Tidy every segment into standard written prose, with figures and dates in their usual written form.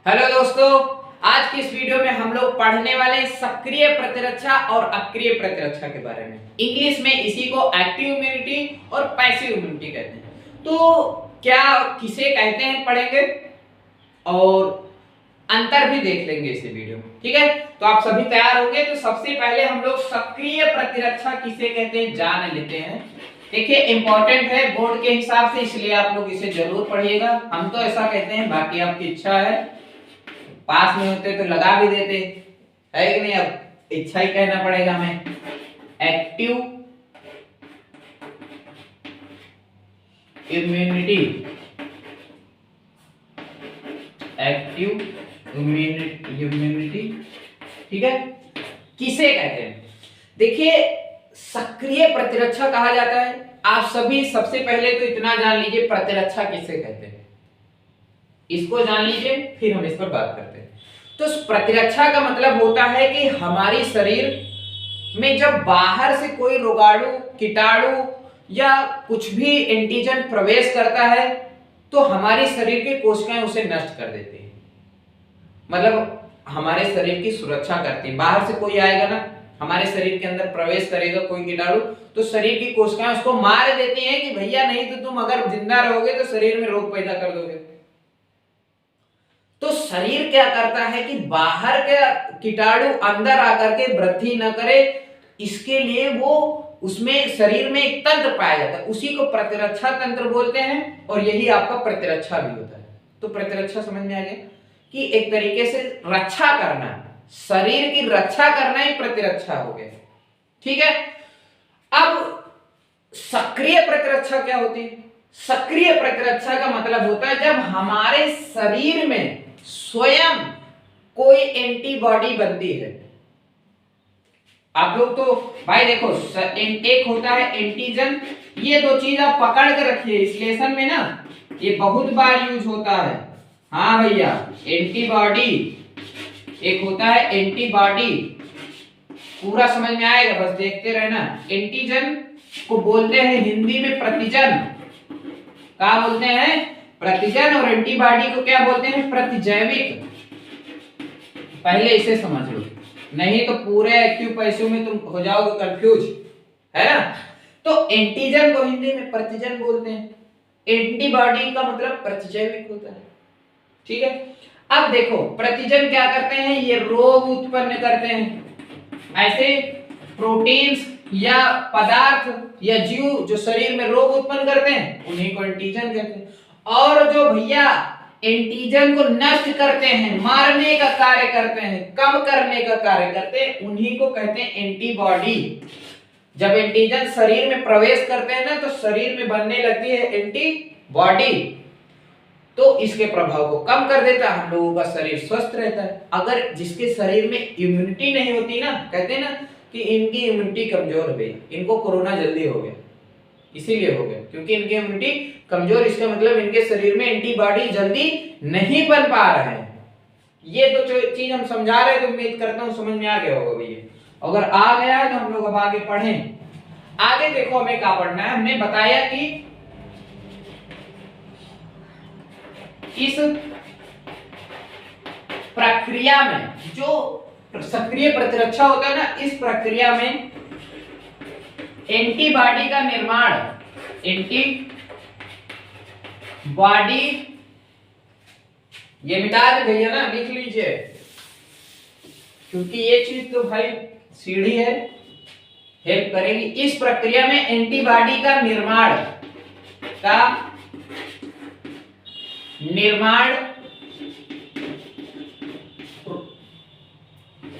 Hello दोस्तों, आज की इस वीडियो में हम लोग पढ़ने वाले हैं सक्रिय प्रतिरक्षा और अक्रिय प्रतिरक्षा के बारे में। इंग्लिश में इसी को एक्टिव इम्यूनिटी और पैसिव इम्यूनिटी कहते हैं। तो क्या किसे कहते हैं पढ़ेंगे और अंतर भी देख लेंगे इस वीडियो में। ठीक है, तो आप सभी तैयार होंगे। तो सबसे पहले हम लोग सक्रिय प्रतिरक्षा किसे कहते हैं जान लेते हैं। देखिए इंपॉर्टेंट है बोर्ड के हिसाब से, इसलिए आप लोग इसे जरूर पढ़िएगा। हम तो ऐसा कहते हैं, बाकी आपकी इच्छा है। पास में होते तो लगा भी देते, है कि नहीं। अब इच्छा ही कहना पड़ेगा हमें। एक्टिव इम्यूनिटी, एक्टिव इम्यूनिटी, ठीक है, किसे कहते हैं। देखिए सक्रिय प्रतिरक्षा कहा जाता है। आप सभी सबसे पहले तो इतना जान लीजिए प्रतिरक्षा किसे कहते हैं, इसको जान लीजिए, फिर हम इस पर बात करते हैं। तो प्रतिरक्षा का मतलब होता है कि हमारी शरीर में जब बाहर से कोई रोगाणु, कीटाणु या कुछ भी एंटीजन प्रवेश करता है तो हमारी शरीर के कोशिकाएं उसे नष्ट कर देती हैं। मतलब हमारे शरीर की सुरक्षा करती है। बाहर से कोई आएगा ना, हमारे शरीर के अंदर प्रवेश करेगा कोई कीटाणु, तो शरीर की कोशिकाएं उसको मार देती हैं कि भैया नहीं तो तुम अगर जिंदा रहोगे तो शरीर में रोग पैदा कर दोगे। तो शरीर क्या करता है कि बाहर के कीटाणु अंदर आकर के वृद्धि न करे, इसके लिए वो उसमें शरीर में एक तंत्र पाया जाता है, उसी को प्रतिरक्षा तंत्र बोलते हैं। और यही आपका प्रतिरक्षा भी होता है। तो प्रतिरक्षा समझ में आ गया कि एक तरीके से रक्षा करना, शरीर की रक्षा करना ही प्रतिरक्षा हो गया। ठीक है, अब सक्रिय प्रतिरक्षा क्या होती है। सक्रिय प्रतिरक्षा का मतलब होता है जब हमारे शरीर में स्वयं कोई एंटीबॉडी बनती है। आप लोग तो भाई देखो, एक होता है एंटीजन, ये दो चीज आप पकड़ के रखिए। इस लेसन में ना ये बहुत बार यूज होता है। हाँ भैया, एंटीबॉडी एक होता है, एंटीबॉडी पूरा समझ में आएगा, बस देखते रहना। एंटीजन को बोलते हैं हिंदी में प्रतिजन। क्या बोलते हैं? प्रतिजन। और एंटीबॉडी को क्या बोलते हैं? प्रतिजैविक। पहले इसे समझ लो, नहीं तो पूरे एक्टिव पैसिव में तुम हो जाओगे कंफ्यूज, है ना। तो एंटीजन को हिंदी में प्रतिजन बोलते हैं, एंटीबॉडी का मतलब प्रतिजैविक होता है। ठीक है, अब देखो प्रतिजन क्या करते हैं, ये रोग उत्पन्न करते हैं। ऐसे प्रोटीन्स या पदार्थ या जीव जो शरीर में रोग उत्पन्न करते हैं उन्हीं को एंटीजन कहते हैं। और जो भैया एंटीजन को नष्ट करते हैं, मारने का कार्य करते हैं, कम करने का कार्य करते हैं, उन्हीं को कहते हैं एंटीबॉडी। जब एंटीजन शरीर में प्रवेश करते हैं ना तो शरीर में बनने लगती है एंटीबॉडी, तो इसके प्रभाव को कम कर देता है, हम लोगों का शरीर स्वस्थ रहता है। अगर जिसके शरीर में इम्यूनिटी नहीं होती ना, कहते हैं ना कि इनकी इम्यूनिटी कमजोर हो गई, इनको कोरोना जल्दी हो गया, इसीलिए हो गया क्योंकि इनकी इम्यूनिटी कमजोर। इसका मतलब इनके शरीर में एंटीबॉडी जल्दी नहीं बन पा रहे हैं। ये तो चीज हम समझा रहे हैं, तो उम्मीद करता हूं समझ में आ गया होगा भैया। अगर आ गया है तो हम लोग अब आगे पढ़ें। आगे देखो हमें क्या पढ़ना है। हमने बताया कि इस प्रक्रिया में जो सक्रिय प्रतिरक्षा होता है ना, इस प्रक्रिया में एंटीबॉडी का निर्माण, एंटीबॉडी, ये मिटा दे भैया ना, लिख लीजिए, क्योंकि ये चीज तो भाई सीढ़ी है, हेल्प करेगी। इस प्रक्रिया में एंटीबॉडी का निर्माण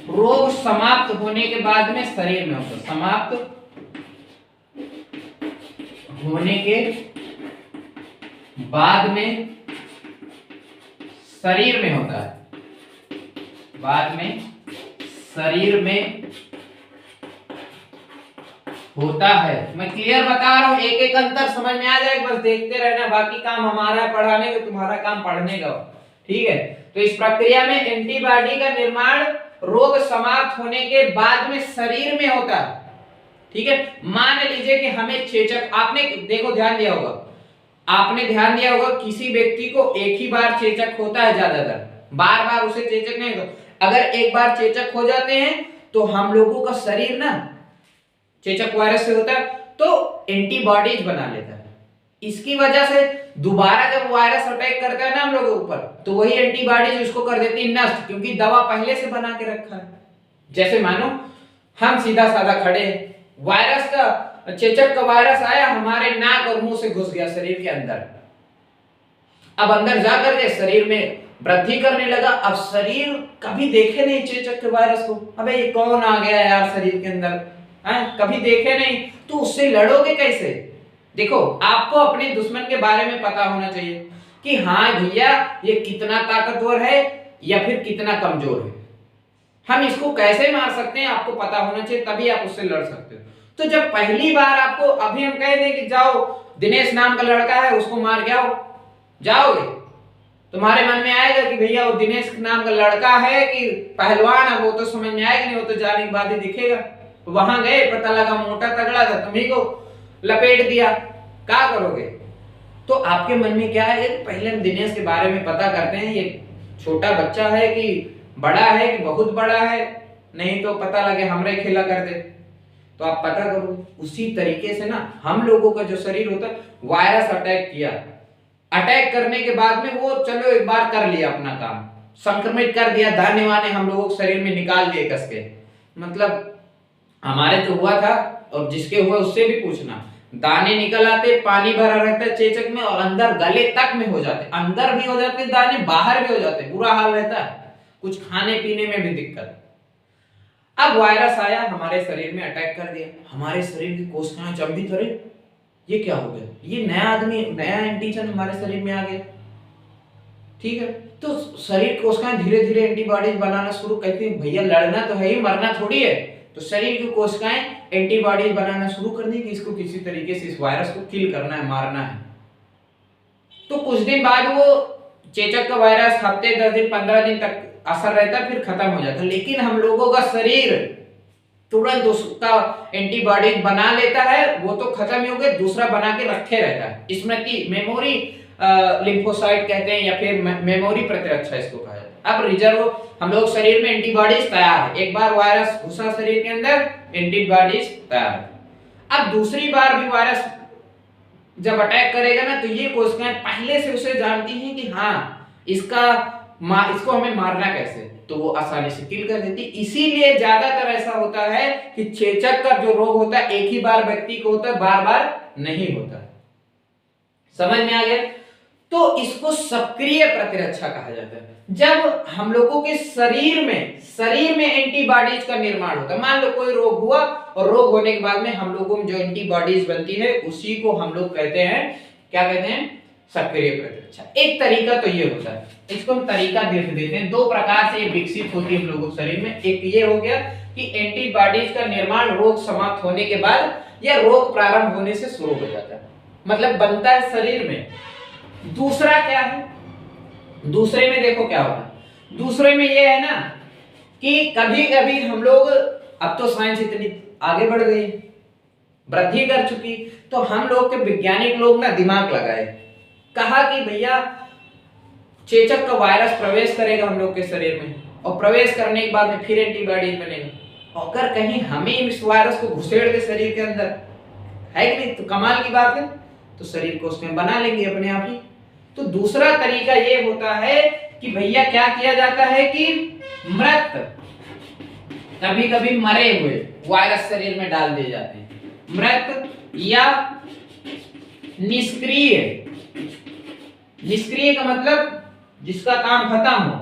रोग समाप्त होने के बाद में शरीर में होता है। समाप्त होने के बाद में शरीर में होता है, बाद में शरीर में होता है। मैं क्लियर बता रहा हूं, एक एक अंतर समझ में आ जाएगा, बस देखते रहना। बाकी काम हमारा है पढ़ाने का, तुम्हारा काम पढ़ने का। ठीक है, तो इस प्रक्रिया में एंटीबॉडी का निर्माण रोग समाप्त होने के बाद में शरीर में होता है। ठीक है, मान लीजिए कि हमें चेचक, आपने देखो ध्यान दिया होगा, आपने ध्यान दिया होगा किसी व्यक्ति को एक ही बार चेचक होता है ज्यादातर, बार बार उसे चेचक नहीं होता। अगर एक बार चेचक हो जाते हैं तो हम लोगों का शरीर ना चेचक वायरस से होता है तो एंटीबॉडीज बना लेता है। इसकी वजह से दोबारा जब वायरस अटैक करता है ना हम लोगों के ऊपर तो वही एंटीबॉडीज उसको कर देती है नष्ट, क्योंकि दवा पहले से बना के रखा है। जैसे मानो हम सीधा साधा खड़े हैं, वायरस का चेचक का वायरस आया हमारे नाक और मुंह से घुस गया शरीर के अंदर। अब अंदर जाकर के शरीर में वृद्धि करने लगा। अब शरीर कभी देखे नहीं चेचक के वायरस को, अबे ये कौन आ गया यार शरीर के अंदर, है कभी देखे नहीं, तो उससे लड़ोगे कैसे? देखो आपको अपने दुश्मन के बारे में पता होना चाहिए कि हाँ भैया ये कितना ताकतवर है या फिर कितना कमजोर है, हम इसको कैसे मार सकते हैं आपको पता होना चाहिए, तभी आप उससे लड़ सकते हो। तो जब पहली बार आपको अभी हम कह दें कि जाओ दिनेश नाम का लड़का है उसको मार के आओ, जाओगे? तुम्हारे मन में आएगा कि भैया वो दिनेश नाम का लड़का है कि पहलवान है, वो तो समझ में आएगा नहीं, वो तो जाने के बाद ही दिखेगा। वहां गए पता लगा मोटा तगड़ा था, तुम्ही को लपेट दिया, क्या करोगे? तो आपके मन में क्या है, पहले हम दिनेश के बारे में पता करते हैं, ये छोटा बच्चा है कि बड़ा है कि बहुत बड़ा है, नहीं तो पता लगे हमरे खेला कर दे, तो आप पता करो। उसी तरीके से ना हम लोगों का जो शरीर होता है, वायरस अटैक किया, अटैक करने के बाद में वो चलो एक बार कर लिया अपना काम, संक्रमित कर दिया, दाने वाने हम लोगों के शरीर में निकाल दिए कस के। मतलब हमारे तो हुआ था और जिसके हुआ उससे भी पूछना, दाने निकल आते, पानी भरा रहता है चेचक में और अंदर गले तक में हो जाते, अंदर भी हो जाते दाने, बाहर भी हो जाते, बुरा हाल रहता है, कुछ खाने पीने में भी दिक्कत। अब वायरस आया हमारे शरीर में अटैक कर दिया, हमारे शरीर की कोशिकाएं चंबित हो रही, ये क्या हो गया, ये नया आदमी नया एंटीजन हमारे शरीर में आ गया, ठीक है। तो शरीर कोशिकाएं धीरे धीरे एंटीबॉडीज बनाना शुरू करती हैं, भैया लड़ना तो है ही, मरना थोड़ी है, तो शरीर की कोशिकाएं एंटीबॉडीज बनाना शुरू कर दी कि इसको किसी तरीके से इस वायरस को किल करना है, मारना है। तो कुछ दिन बाद वो चेचक का वायरस हफ्ते 10 दिन 15 दिन तक असर रहता है, फिर खत्म हो जाता है। लेकिन हम लोगों का शरीर तुरंत उसका एंटीबॉडीज बना लेता है, वो तो खत्म ही हो गया, दूसरा बना के रखे रहता है। स्मृति मेमोरी लिम्फोसाइट कहते हैं या फिर मेमोरी प्रतिरक्षा इसको कहा जाता है। अब रिजर्व हम लोग शरीर में एंटीबॉडीज तैयार है, एक बार वायरस घुसा शरीर के अंदर, एंटीबॉडीज तैयार है। अब दूसरी बार भी वायरस जब अटैक करेगा ना तो ये कोशिकाएं पहले से उसे जानती हैं कि हाँ इसको हमें मारना कैसे, तो वो आसानी से किल कर देती। इसीलिए ज्यादातर ऐसा होता है कि चेचक का जो रोग होता है एक ही बार व्यक्ति को होता है, बार बार नहीं होता। समझ में आ गया? तो इसको सक्रिय प्रतिरक्षा कहा जाता है। जब हम लोगों के शरीर में एंटीबॉडीज का निर्माण होता है, मान लो कोई रोग हुआ और रोग होने के बाद में हम लोगों में जो एंटीबॉडीज बनती है उसी को हम लोग कहते हैं, क्या कहते हैं, सक्रिय प्रतिरक्षा। एक तरीका तो ये होता है, इसको हम तरीका देख देते हैं, 2 प्रकार से ये विकसित होती है हम लोगों के शरीर में। एक ये हो गया कि एंटीबॉडीज का निर्माण रोग समाप्त होने के बाद या रोग प्रारंभ होने से शुरू हो जाता है, मतलब बनता है शरीर में। दूसरा क्या है, दूसरे में देखो क्या होता है, दूसरे में ये है ना कि कभी कभी हम लोग, अब तो साइंस इतनी आगे बढ़ गई, वृद्धि कर चुकी, तो हम लोग के वैज्ञानिक लोग ना दिमाग लगाए, कहा कि भैया चेचक का वायरस प्रवेश करेगा हम लोग के शरीर में और प्रवेश करने के बाद में फिर एंटीबॉडीज बनेगा, अगर कहीं हमें इस वायरस को घुसेड़ दे शरीर के अंदर, है कि नहीं, तो कमाल की बात है, तो शरीर को उसमें बना लेंगे अपने आप ही। तो दूसरा तरीका ये होता है कि भैया क्या किया जाता है कि मृत, कभी कभी मरे हुए वायरस शरीर में डाल दिए जाते हैं, मृत या निष्क्रिय। निष्क्रिय का मतलब जिसका काम खत्म हो,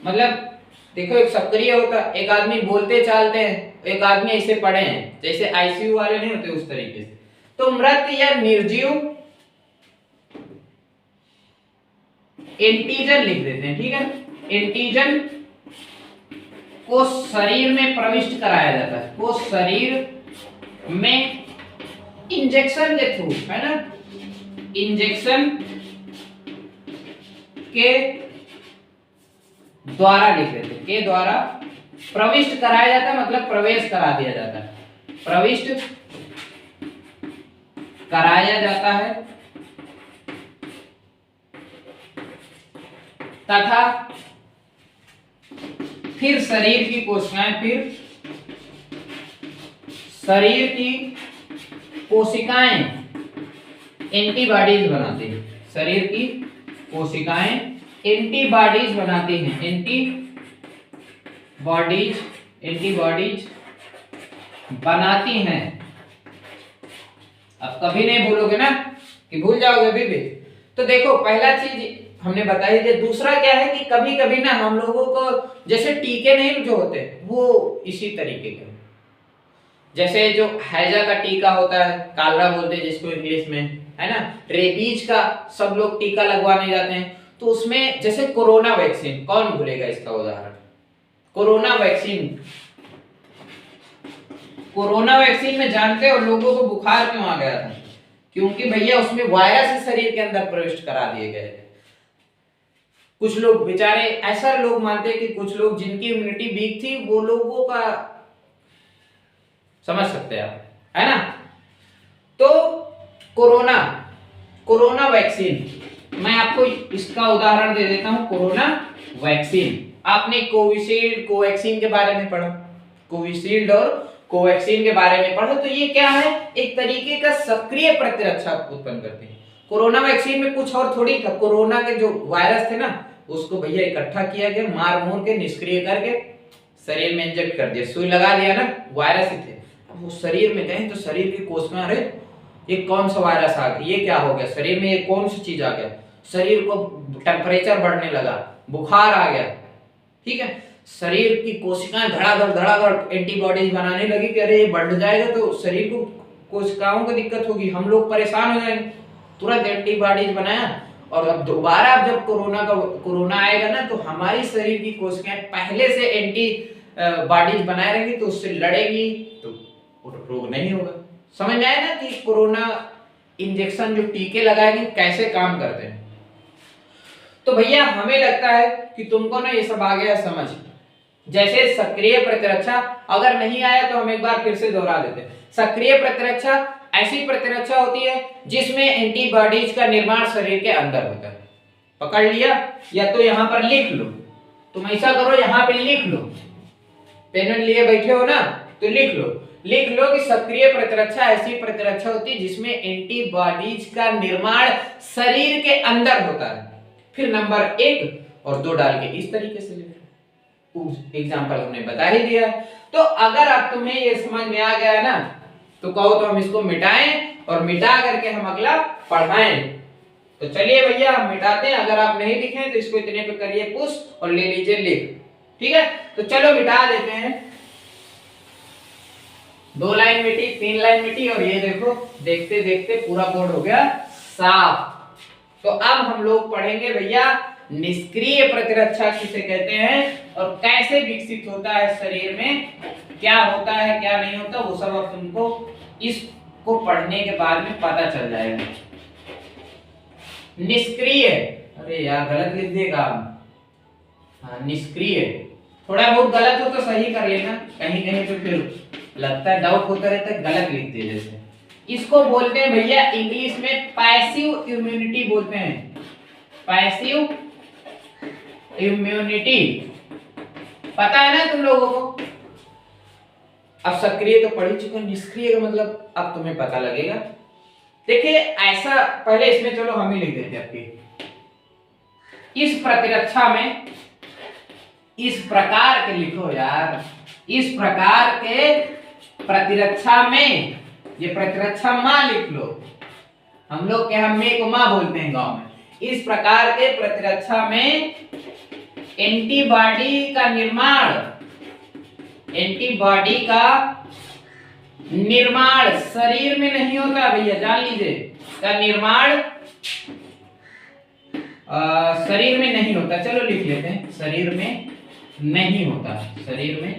मतलब देखो एक सक्रिय होता, एक आदमी बोलते चालते हैं, एक आदमी ऐसे पड़े हैं, जैसे आईसीयू वाले नहीं होते उस तरीके से। तो मृत या निर्जीव एंटीजन लिख देते हैं, ठीक है। एंटीजन को शरीर में प्रविष्ट कराया जाता है, को शरीर में इंजेक्शन के थ्रू, है ना, इंजेक्शन के द्वारा लिख देते हैं, के द्वारा प्रविष्ट कराया जाता है, मतलब प्रवेश करा दिया जाता है, प्रविष्ट कराया जाता है तथा फिर शरीर की कोशिकाएं, फिर शरीर की कोशिकाएं एंटीबॉडीज बनाते हैं। शरीर की कोशिकाएं एंटीबॉडीज बनाती हैं, एंटीबॉडीज बनाती हैं। अब कभी नहीं भूलोगे ना, कि भूल जाओगे अभी भी। तो देखो पहला चीज हमने बताई थी। दूसरा क्या है कि कभी कभी ना हम लोगों को जैसे टीके नहीं जो होते वो इसी तरीके के, जैसे जो हैजा का टीका होता है, कालरा बोलते हैं जिसको इंग्लिश में, है ना, रेबीज का सब लोग टीका लगवाने जाते हैं। तो उसमें जैसे कोरोना वैक्सीन, कौन भूलेगा इसका उदाहरण, कोरोना वैक्सीन। कोरोना वैक्सीन में जानते हो लोगों को बुखार क्यों आ गया था? क्योंकि भैया उसमें वायरस शरीर के अंदर प्रविष्ट करा दिए गए थे। कुछ लोग बेचारे, ऐसा लोग मानते हैं कि कुछ लोग जिनकी इम्यूनिटी वीक थी वो लोगों का, समझ सकते हैं आप, है ना। तो कोरोना वैक्सीन, मैं आपको इसका उदाहरण दे देता हूं। कोरोना वैक्सीन आपने कोविशील्ड कोवैक्सीन के बारे में पढ़ा, कोविशील्ड और कोवैक्सीन के बारे में पढ़ा। तो ये क्या है, एक तरीके का सक्रिय प्रतिरक्षा उत्पन्न करते हैं। कोरोना वैक्सीन में कुछ और थोड़ी था, कोरोना के जो वायरस थे ना उसको भैया इकट्ठा किया गया, मार मोर के निष्क्रिय करके शरीर में इंजेक्ट कर दिया, सुई लगा दिया ना, वायरस ही थे। अब वो शरीर में गए तो शरीर की कोशिकाएं, अरे ये कौन सा वायरस आ गया, ये क्या हो गया शरीर में, ये कौन सी चीज आ गया, शरीर को टेम्परेचर बढ़ने लगा, बुखार आ गया, ठीक है। शरीर की कोशिकाएं धड़ाधड़ एंटीबॉडीज बनाने लगी कि अरे ये बढ़ जाएगा तो शरीर को कोशिकाओं को दिक्कत होगी, हम लोग परेशान हो जाएंगे। तुरंत एंटीबॉडीज बनाया और अब दोबारा जब कोरोना आएगा ना तो हमारी शरीर की कोशिकाएं पहले से एंटीबॉडीज बनाए रहेंगी, तो उससे लड़ेगी, तो रोग नहीं होगा। समझ में आया ना कि कोरोना इंजेक्शन जो टीके लगाएंगे कैसे काम करते हैं। तो भैया हमें लगता है कि तुमको ना ये सब आ गया समझ। जैसे सक्रिय प्रतिरक्षा, अगर नहीं आया तो हम एक बार फिर से दोहरा देते हैं। सक्रिय प्रतिरक्षा ऐसी प्रतिरक्षा होती है जिसमें एंटीबॉडीज का निर्माण शरीर के अंदर होता है। पकड़ लिया? या तो यहां पर लिख लो, तुम ऐसा करो यहां पे लिख लो, पेन लिए बैठे हो ना तो लिख लो कि सक्रिय प्रतिरक्षा ऐसी प्रतिरक्षा होती है जिसमें एंटीबॉडीज का निर्माण शरीर के अंदर होता है। फिर नंबर 1 और 2 डाल के इस तरीके से लिखो। एग्जाम्पल हमने बता ही दिया। तो अगर अब तुम्हें ये समझ में आ गया ना तो कहो तो हम इसको मिटाएं और मिटा करके हम अगला पढ़ाएं। तो चलिए भैया हम मिटाते हैं। अगर आप नहीं लिखे तो इसको इतने पे करिए पुश और ले लीजिए लिख, ठीक है। तो चलो मिटा देते हैं। 2 लाइन मिटी, 3 लाइन मिटी और ये देखो देखते देखते पूरा बोर्ड हो गया साफ। तो अब हम लोग पढ़ेंगे भैया निष्क्रिय प्रतिरक्षा किसे कहते हैं और कैसे विकसित होता है शरीर में, क्या होता है क्या नहीं होता, वो सब अब तुमको इसको पढ़ने के बाद में पता चल जाएगा। निष्क्रिय, अरे यार गलत लिख देगा, हाँ निष्क्रिय, थोड़ा बहुत गलत हो तो सही कर लेना, कहीं कहीं पे फिर लगता है डाउट होता रहता है गलत लिख दे जैसे। इसको बोलते हैं भैया इंग्लिश में पैसिव इम्यूनिटी बोलते हैं, पैसिव इम्यूनिटी। पता है ना तुम लोगों को? अब सक्रिय तो पढ़ ही चुके, निष्क्रिय का मतलब अब तुम्हें पता लगेगा। देखिए ऐसा, पहले इसमें चलो हम ही लिख देते हैं आपकी। इस प्रतिरक्षा में इस प्रकार के लिखो यार, इस प्रकार के प्रतिरक्षा में, ये प्रतिरक्षा मां लिख लो, हम लोग के हम में को मां बोलते हैं गांव में। इस प्रकार के प्रतिरक्षा में एंटीबॉडी का निर्माण, एंटीबॉडी का निर्माण शरीर में नहीं होता भैया, जान लीजिए, का निर्माण शरीर में नहीं होता। चलो लिख लेते हैं, शरीर में नहीं होता, शरीर में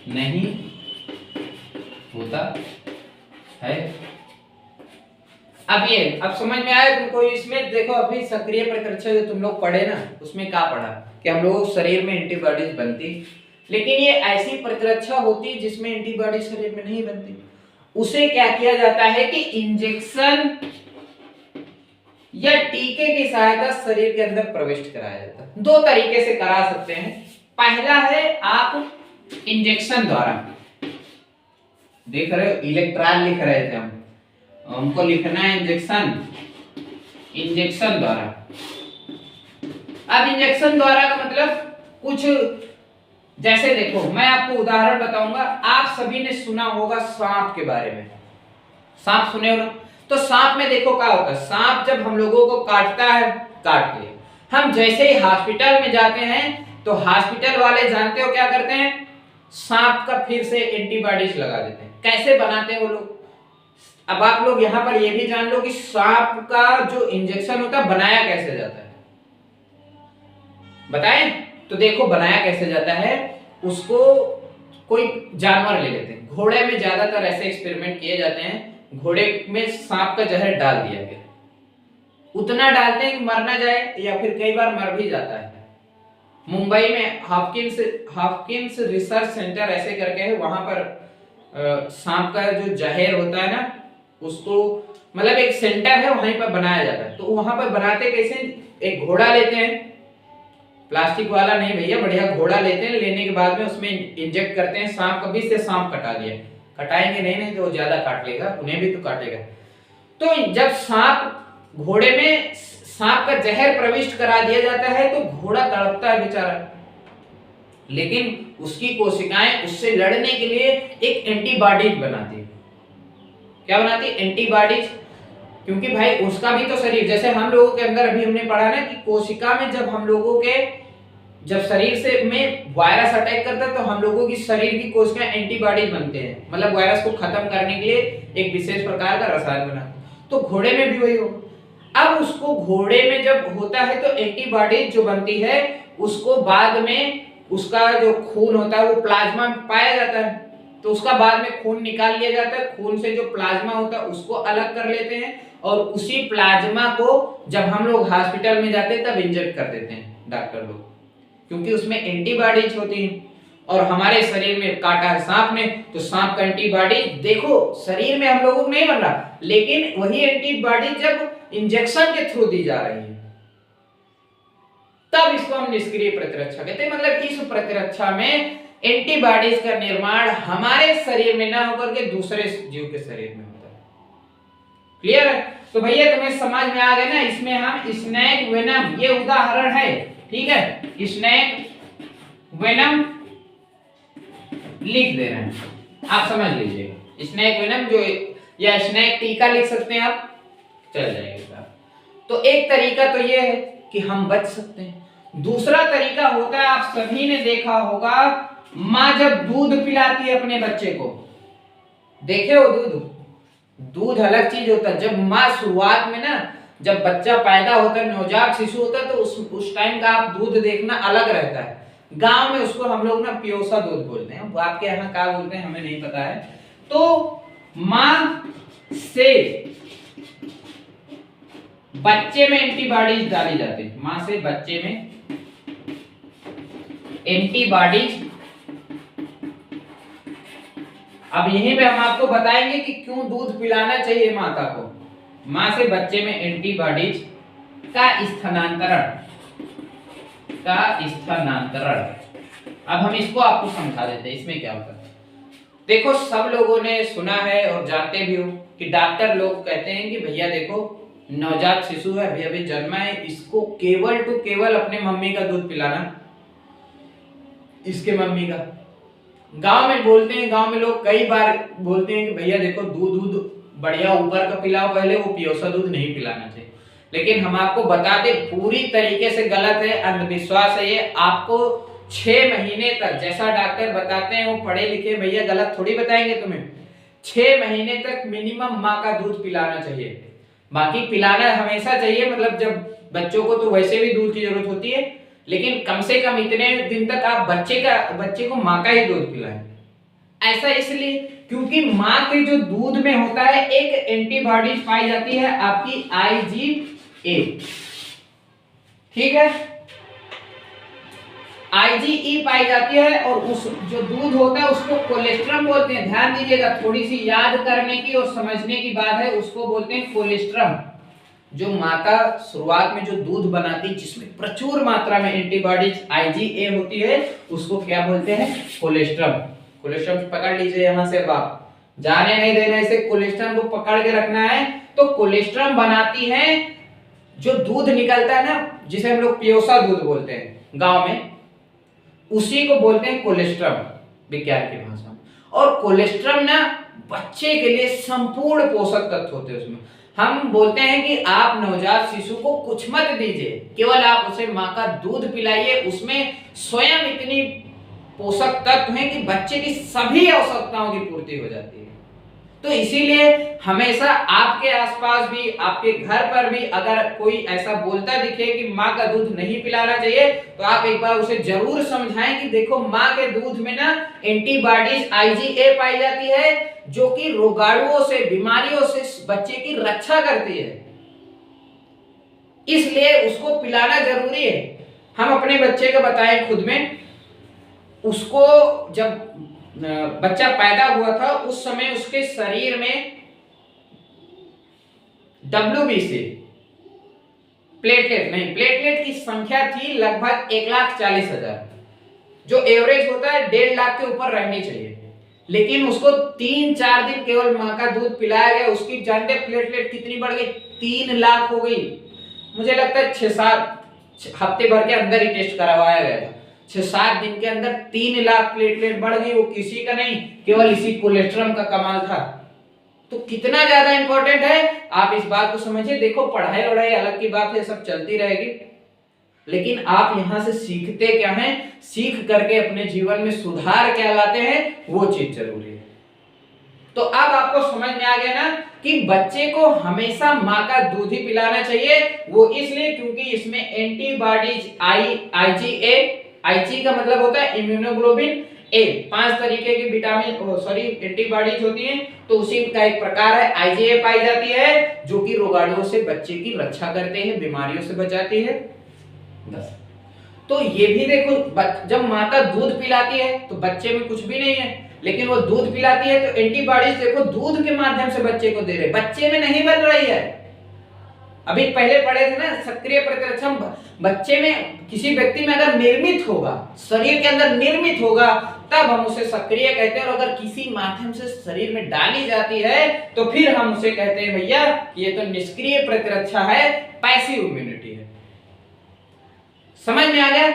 नहीं होता है। अब समझ में आया तुमको? इसमें देखो अभी सक्रिय प्रतिरक्षा जो तुम लोग पढ़े ना उसमें क्या पढ़ा कि हम लोग शरीर में एंटीबॉडीज बनती, लेकिन ये ऐसी प्रतिरक्षा होती जिसमें एंटीबॉडी शरीर में नहीं बनती। उसे क्या किया जाता है कि इंजेक्शन या टीके की सहायता शरीर के अंदर प्रविष्ट कराया जाता है। दो तरीके से करा सकते हैं। पहला है आप इंजेक्शन द्वारा, देख रहे हो इलेक्ट्रॉन लिख रहे थे हमको लिखना है इंजेक्शन, इंजेक्शन द्वारा। अब इंजेक्शन द्वारा का मतलब कुछ जैसे देखो मैं आपको उदाहरण बताऊंगा। आप सभी ने सुना होगा सांप के बारे में, सांप सुने हो ना? तो सांप में देखो क्या होता है, सांप जब हम लोगों को काटता है, काट लिया, हम जैसे ही हॉस्पिटल में जाते हैं तो हॉस्पिटल वाले जानते हो क्या करते हैं, सांप का फिर से एंटीबॉडीज लगा देते हैं। कैसे बनाते हैं वो लोग? अब आप लोग यहाँ पर ये भी जान लो कि सांप का जो इंजेक्शन होता है बनाया कैसे जाता है, बताएं? तो देखो बनाया कैसे जाता है, उसको कोई जानवर ले लेते हैं, घोड़े में ज्यादातर ऐसे एक्सपेरिमेंट किए जाते हैं। घोड़े में सांप का जहर डाल दिया गया, उतना डालते हैं कि मर ना जाए, या फिर कई बार मर भी जाता है। मुंबई में हॉपकिंस रिसर्च सेंटर ऐसे करके है, वहां पर सांप का जो जहर होता है ना, उसको मतलब एक सेंटर है वहीं पर बनाया जाता है। तो वहां पर बनाते कैसे, एक घोड़ा लेते हैं, प्लास्टिक वाला नहीं भैया, बढ़िया घोड़ा लेते हैं, लेने के बाद में उसमें इंजेक्ट करते हैं सांप का विष से। सांप कटा दिया, कटाएंगे नहीं तो ज्यादा काट लेगा, उन्हें भी तो काटेगा। तो जब सांप घोड़े में सांप का जहर प्रविष्ट करा दिया जाता है तो घोड़ा तड़पता है बेचारा, लेकिन उसकी कोशिकाएं उससे लड़ने के लिए एक एंटीबॉडीज बनाती है। क्या बनाती है? एंटीबॉडीज। क्योंकि भाई उसका भी तो शरीर, जैसे हम लोगों के अंदर अभी हमने पढ़ा ना कि कोशिका में जब हम लोगों के जब शरीर से में वायरस अटैक करता है तो हम लोगों की शरीर की कोशिकाएं एंटीबॉडीज बनते हैं, मतलब वायरस को खत्म करने के लिए एक विशेष प्रकार का रसायन बनाते हैं। तो घोड़े में भी वही होगा। अब उसको घोड़े में जब होता है तो एंटीबॉडीज जो बनती है उसको बाद में उसका जो खून होता है वो प्लाज्मा में पाया जाता है, तो उसका बाद में खून निकाल लिया जाता है। खून से जो प्लाज्मा होता है उसको अलग कर लेते हैं और उसी प्लाज्मा को जब हम लोग हॉस्पिटल में जाते हैं तब इंजेक्ट कर देते हैं डॉक्टर लोग, क्योंकि उसमें एंटीबॉडीज होती हैं। और हमारे शरीर में काटा है सांप ने, तो सांप का एंटीबॉडी देखो शरीर में हम लोगों को नहीं बन रहा, लेकिन वही एंटीबॉडी जब इंजेक्शन के थ्रू दी जा रही है तब इसको हम निष्क्रिय प्रतिरक्षा कहते हैं। मतलब इस प्रतिरक्षा में एंटीबॉडीज का निर्माण हमारे शरीर में ना होकर के दूसरे जीव के शरीर में होता है। क्लियर है? तो भैया तुम्हें समझ में आ गया ना? इसमें हम स्नेक वेनम, ये उदाहरण है, ठीक है, स्नेक वेनम लिख दे रहे हैं, आप समझ लीजिए। स्नेक वेनम जो, या स्नेक टीका लिख सकते हैं आप, चल जाएगा। तो एक तरीका तो ये है कि हम बच सकते हैं। दूसरा तरीका होता है, आप सभी ने देखा होगा, माँ जब दूध पिलाती है अपने बच्चे को, देखे हो दूध अलग चीज होता है। जब माँ शुरुआत में ना, जब बच्चा पैदा होता है, नवजात शिशु होता है, तो उस टाइम का आप दूध देखना अलग रहता है। गांव में उसको हम लोग ना पियोसा दूध बोलते हैं, आपके यहाँ क्या बोलते हैं हमें नहीं पता है। तो माँ से बच्चे में एंटीबॉडीज डाली जाती है, माँ से बच्चे में एंटीबॉडीज। अब यहीं पे हम आपको बताएंगे कि क्यों दूध पिलाना चाहिए माता को। माँ से बच्चे में एंटीबॉडीज का स्थानांतरण, अब हम इसको आपको समझा देते हैं इसमें क्या होता है। देखो सब लोगों ने सुना है और जानते भी हो कि डॉक्टर लोग कहते हैं कि भैया देखो नवजात शिशु है, अभी अभी जन्मा है, इसको केवल टू केवल अपने मम्मी का दूध पिलाना, इसके मम्मी का। गांव में बोलते हैं, गांव में लोग कई बार बोलते हैं कि भैया देखो दूध बढ़िया ऊपर का पिलाओ पहले, वो पियोसा दूध नहीं पिलाना चाहिए। लेकिन हम आपको बताते पूरी तरीके से गलत है, अंधविश्वास है ये। आपको 6 महीने तक, जैसा डॉक्टर बताते हैं वो पढ़े लिखे भैया गलत थोड़ी बताएंगे तुम्हें, 6 महीने तक मिनिमम माँ का दूध पिलाना चाहिए। बाकी पिलाना हमेशा चाहिए, मतलब जब बच्चों को तो वैसे भी दूध की जरूरत होती है, लेकिन कम से कम इतने दिन तक आप बच्चे को माँ का ही दूध पिलाएं। ऐसा इसलिए क्योंकि माँ के जो दूध में होता है एक एंटीबॉडीज पाई जाती है आपकी IgA, ठीक है, IgE पाई जाती है। और उस जो दूध होता है उसको कोलेस्ट्रम बोलते हैं। ध्यान दीजिएगा, थोड़ी सी याद करने की और समझने की बात है, उसको बोलते हैं कोलेस्ट्रम। जो माता शुरुआत में जो दूध बनाती जिसमें प्रचुर मात्रा में एंटीबॉडीज IgA होती है उसको क्या बोलते हैं? कोलेस्ट्रम। कोलेस्ट्रम पकड़ लीजिए यहां से, अब आप जाने नहीं देना इसे, कोलेस्ट्रम को पकड़ के रखना है। तो कोलेस्ट्रम बनाती है जो दूध निकलता है ना, जिसे हम लोग पियोसा दूध बोलते हैं गांव में, उसी को बोलते हैं कोलेस्ट्रम विज्ञान की भाषा में। और कोलेस्ट्रम ना बच्चे के लिए संपूर्ण पोषक तत्व होते हैं उसमें। हम बोलते हैं कि आप नवजात शिशु को कुछ मत दीजिए, केवल आप उसे माँ का दूध पिलाइए, उसमें स्वयं इतनी पोषक तत्व हैं कि बच्चे की सभी आवश्यकताओं की पूर्ति हो जाती है। तो इसीलिए हमेशा आपके आसपास भी, आपके घर पर भी अगर कोई ऐसा बोलता दिखे कि माँ का दूध नहीं पिलाना चाहिए, तो आप एक बार उसे जरूर समझाएं कि देखो माँ के दूध में ना एंटीबॉडीज IgA पाई जाती है जो कि रोगाणुओं से, बीमारियों से बच्चे की रक्षा करती है, इसलिए उसको पिलाना जरूरी है। हम अपने बच्चे को बताएं खुद में, उसको जब बच्चा पैदा हुआ था उस समय उसके शरीर में WBC प्लेटलेट की संख्या थी लगभग 1,40,000, जो एवरेज होता है 1.5 लाख के ऊपर रहनी चाहिए। लेकिन उसको 3-4 दिन केवल माँ का दूध पिलाया गया, उसकी जानते प्लेटलेट कितनी बढ़ गई? 3 लाख हो गई। मुझे लगता है 6-7 हफ्ते भर के अंदर ही टेस्ट करवाया गया था, 6-7 दिन के अंदर 3 लाख प्लेटलेट बढ़ गई। वो किसी का नहीं, केवल इसी कोलेस्ट्रम का कमाल था। तो कितना ज्यादा इंपॉर्टेंट है आप इस बात को समझिए। देखो पढ़ाई वढ़ाई अलग की बात है, सब चलती रहेगी, लेकिन आप यहां से सीखते क्या हैं, सीख करके अपने जीवन में सुधार क्या लाते हैं, वो चीज जरूरी है। तो अब आपको समझ में आ गया ना कि बच्चे को हमेशा माँ का दूध ही पिलाना चाहिए। वो इसलिए क्योंकि इसमें एंटीबॉडीज IG का मतलब होता है इम्यूनोग्लोबिन A, 5 तरीके की एंटीबॉडीज होती हैं, तो उसी का एक प्रकार है IgA पाई जाती है जो कि रोगाणुओं से बच्चे की रक्षा करते हैं, बीमारियों से बचाती है। तो ये भी देखो, जब माता दूध पिलाती है तो बच्चे में कुछ भी नहीं है, लेकिन वो दूध पिलाती है तो एंटीबॉडीज देखो दूध के माध्यम से बच्चे को दे रहे, बच्चे में नहीं बन रही है। अभी पहले पढ़े थे ना, सक्रिय प्रतिरक्षा बच्चे में, किसी व्यक्ति में अगर निर्मित होगा, शरीर के अंदर निर्मित होगा, तब हम उसे सक्रिय कहते हैं। और अगर किसी माध्यम से शरीर में डाली जाती है तो फिर हम उसे कहते हैं भैया ये तो निष्क्रिय प्रतिरक्षा है, पैसिव इम्यूनिटी है। समझ में आ गया?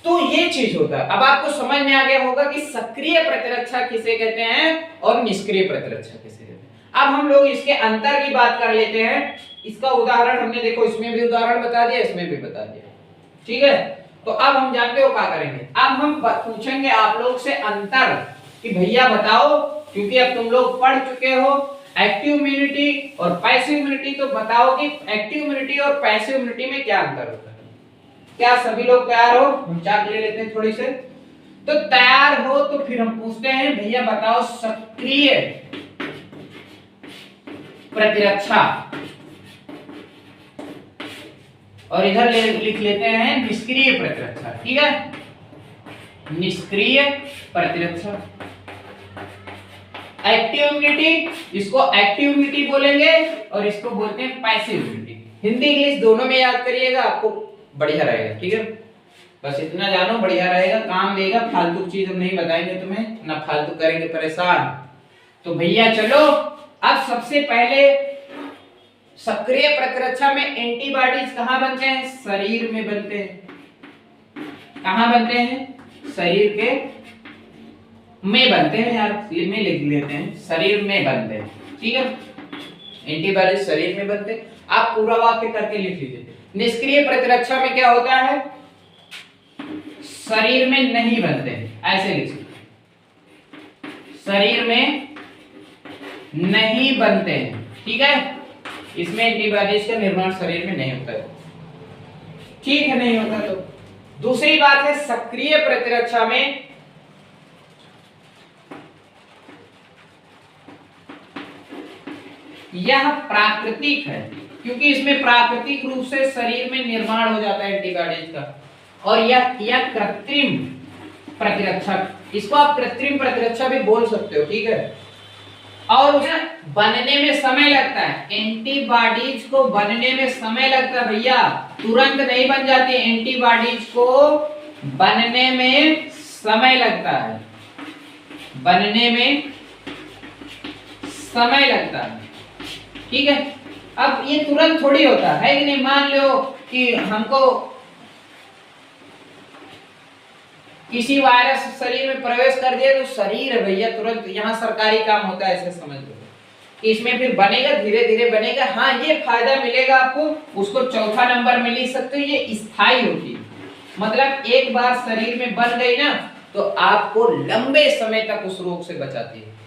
तो ये चीज होता है। अब आपको समझ में आ गया होगा कि सक्रिय प्रतिरक्षा किसे कहते हैं और निष्क्रिय प्रतिरक्षा किसे कहते हैं। अब हम लोग इसके अंतर की बात कर लेते हैं। इसका उदाहरण हमने देखो, इसमें भी उदाहरण बता दिया, इसमें भी बता दिया, ठीक है। तो अब हम जानते हो क्या करेंगे, अब हम पूछेंगे आप लोग से अंतर कि भैया बताओ, क्योंकि अब तुम लोग पढ़ चुके हो एक्टिव इम्यूनिटी और पैसिव इम्यूनिटी, तो बताओ कि एक्टिव इम्यूनिटी और पैसिव इम्यूनिटी में क्या अंतर होता है। क्या सभी लोग तैयार हो? हम चाक ले लेते हैं थोड़ी से। तो तैयार हो तो फिर हम पूछते हैं भैया बताओ सक्रिय प्रतिरक्षा, और इधर लिख लेते हैं निष्क्रिय प्रतिरक्षा, ठीक है। निष्क्रिय प्रतिरक्षा, एक्टिव इम्यूनिटी, इसको एक्टिव इम्यूनिटी बोलेंगे और इसको बोलते हैं पैसिव इम्यूनिटी। हिंदी इंग्लिश दोनों में याद करिएगा, आपको बढ़िया रहेगा, ठीक है। बस इतना जानो, बढ़िया रहेगा, काम देगा। फालतू चीज हम नहीं बताएंगे तुम्हें, ना फालतू करेंगे परेशान। तो भैया चलो, अब सबसे पहले सक्रिय प्रतिरक्षा में एंटीबॉडीज कहां बनते हैं? शरीर में बनते हैं। कहां बनते हैं? शरीर के में बनते हैं यार, में लिख लेते हैं, शरीर में बनते हैं, ठीक है। एंटीबॉडीज शरीर में बनते हैं। आप पूरा वाक्य करके लिख लीजिए। निष्क्रिय प्रतिरक्षा में क्या होता है? शरीर में नहीं बनते, ऐसे लिख सकते, शरीर में नहीं बनते हैं, ठीक है। इसमें एंटीबॉडीज का निर्माण शरीर में नहीं होता है, ठीक है, नहीं होता। तो दूसरी बात है सक्रिय प्रतिरक्षा में यह प्राकृतिक है, क्योंकि इसमें प्राकृतिक रूप से शरीर में निर्माण हो जाता है एंटीबॉडीज का। और यह कृत्रिम प्रतिरक्षा, इसको आप कृत्रिम प्रतिरक्षा भी बोल सकते हो, ठीक है। और उसे बनने में समय लगता है। एंटीबॉडीज को बनने में समय लगता है भैया, तुरंत नहीं बन जाती। एंटीबॉडीज को बनने में समय लगता है, बनने में समय लगता है, ठीक है। अब ये तुरंत थोड़ी होता है कि नहीं। मान लो कि हमको किसी वायरस शरीर में प्रवेश कर दिया तो शरीर है भैया तुरंत, यहाँ सरकारी काम होता है ऐसे समझ लो। इसमें फिर बनेगा, धीरे धीरे बनेगा। हाँ ये फायदा मिलेगा आपको, उसको चौथा नंबर में लिख सकते हो, ये स्थायी होती है। मतलब एक बार शरीर में बन गई ना तो आपको लंबे समय तक उस रोग से बचाती है।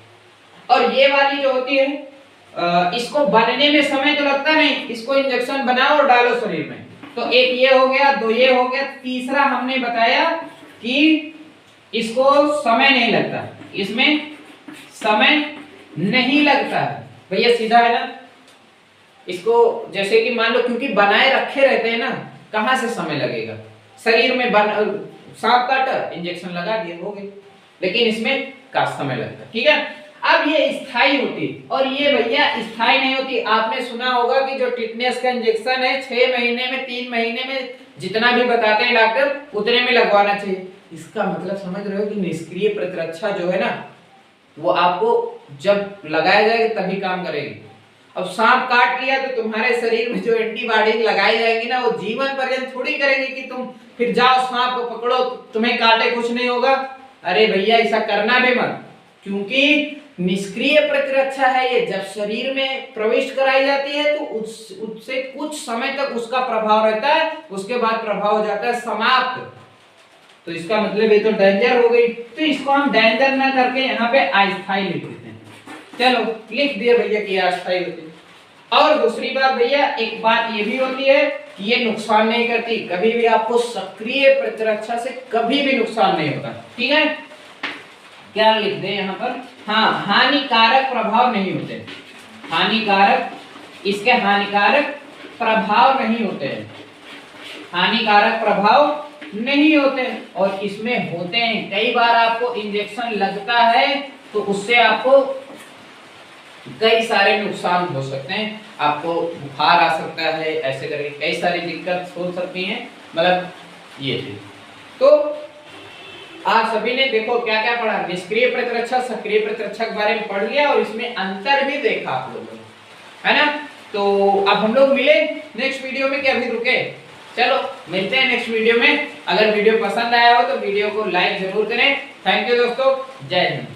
और ये वाली जो होती है इसको बनने में समय तो लगता नहीं, इसको इंजेक्शन बनाओ और डालो शरीर में। तो एक ये हो गया, दो ये हो गया, तीसरा हमने बताया कि इसको समय नहीं लगता, इसमें समय नहीं लगता है भैया, सीधा है ना। इसको जैसे कि मान लो क्योंकि बनाए रखे रहते हैं ना, कहां से समय लगेगा। शरीर में सांप काटा, इंजेक्शन लगा दिए, हो गए। लेकिन इसमें का समय लगता है, ठीक है। अब ये स्थायी होती और ये भैया स्थायी नहीं होती। आपने सुना होगा कि जो टिटनेस का इंजेक्शन है 6 महीने में, 3 महीने में, जितना भी बताते हैं डॉक्टर उतने में लगवाना चाहिए। इसका मतलब समझ रहे हो कि निष्क्रिय प्रतिरक्षा जो है ना वो आपको जब लगाया जाएगा तभी काम करेगी। अब सांप काट लिया तो तुम्हारे शरीर में जो एंटीबॉडी लगाई जाएगी ना वो जीवन पर्यंत थोड़ी करेगी कि तुम फिर जाओ सांप को पकड़ो तुम्हें काटे कुछ नहीं होगा। अरे भैया ऐसा करना भी मत, क्योंकि निष्क्रिय प्रतिरक्षा है ये। जब शरीर में प्रविष्ट कराई जाती है तो उससे कुछ समय तक उसका प्रभाव रहता है, उसके बाद प्रभाव हो जाता है समाप्त। तो इसका मतलब ये तो डेंजर हो गई, तो इसको हम डेंजर ना करके यहाँ पे अस्थायी लिख देते हैं। चलो लिख दिए भैया कि अस्थायी होती है। और दूसरी बात भैया, एक बात ये भी होती है कि ये नुकसान नहीं करती, कभी भी आपको सक्रिय प्रतिरक्षा से कभी भी नुकसान नहीं होता, ठीक है। क्या लिख दे यहाँ पर, हाँ हानिकारक प्रभाव नहीं होते, हानिकारक, इसके हानिकारक प्रभाव नहीं होते हैं, हानिकारक प्रभाव नहीं होते। और इसमें होते हैं, कई बार आपको इंजेक्शन लगता है तो उससे आपको कई सारे नुकसान हो सकते हैं। आपको बुखार आ सकता है, ऐसे करके कई सारी दिक्कत हो सकती हैं। मतलब ये चीज तो आप सभी ने देखो क्या क्या पढ़ा, निष्क्रिय प्रतिरक्षा सक्रिय प्रतिरक्षा के बारे में पढ़ लिया और इसमें अंतर भी देखा आप लोगों ने, है ना। तो अब हम लोग मिले नेक्स्ट वीडियो में, क्या अभी रुके, चलो मिलते हैं नेक्स्ट वीडियो में। अगर वीडियो पसंद आया हो तो वीडियो को लाइक जरूर करें। थैंक यू दोस्तों, जय हिंद।